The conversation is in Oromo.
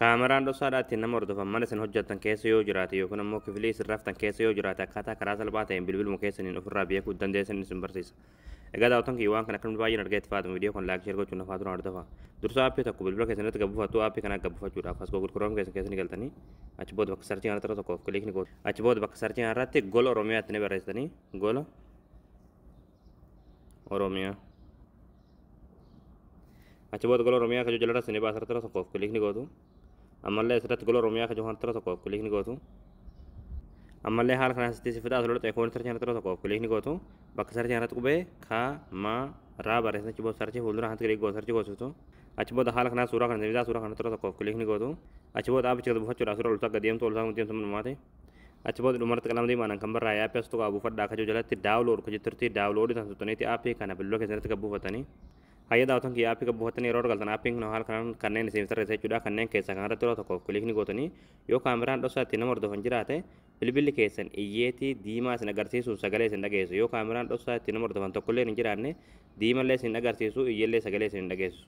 Kaameraan dhoksaadhaatti nama hordofan mana isin hojjettan keessa yoo jiraate yookiin immoo kifilii isin raftan keessa yoo jiraate akkaataa karaa salphaa ta'een bilbiluma keessaniin ofirraa beekuu dandeessan isin barsiisa. Egaa daawwattoon kiyya waan kana akkamitti baay'ee argaa itti fayyadamu viidiyoo kan laayik sheer gochuun nafaa turan hordofa. Dursa aappii tokko bilbila keessanitti gabbuufatu aappii kana gabbuufachuudhaaf as Google Chrome keessanii galtanii achi booda bakka sarchii kanatti tokkoof kilikni gootu. Achi booda bakka sarchii kanarratti gola Oromiyaatti ni barreessitanii gola Oromiyaa. Achi booda gola Oromiyaa kajoo jalarra isin baasarra tokkoof kilikni gootu. Ammallee asirratti gola Oromiyaa kajoo kan tokkoof kilikni gootu. Ammallee haala kanaan sitti sifataa asirra ta'e koon sarchii kanatti tokkoof kilikni gootu. Bakka sarchii kanatti qubee ka ma raa barreessan achi booda sarchii fuuldura kanatti kilikni gootu sarchii gootu. Achi booda haala kanaan suuraa kana sifataa suuraa kanatti tokkoof kilikni gootu. Achi booda aapicha buufachuudhaaf suuraa ultaa gadi deemtu ultaa mutiin sun dhumaate. Achi booda dhumarratti qalama diimaan kan barraa yaappii as tokko buufadhaa kajoo jalatti daawulood kajitturtii daawuloodii tan tuttaniiti aappii kana bilbiloo keessatti gabbuufatanii. Hayya daawwattoon kiyya aappii gabbuufatanii yeroo galtan aappiin kun haala kanaan kanneen isin tarreessa jechuudha kanneen keessaa kanarratti yeroo tokkoof kilikni gootanii yoo kaameraan dhoksaa ittiin nama hordofan jiraate bilbilli keessan iyyeetii diimaa isin agarsiisu sagalee isin dhageessu yoo kaameraan dhoksaa ittiin nama hordofan tokkollee hin jiraanne diimallee isin agarsiisu iyyellee sagalee isin dhageessu.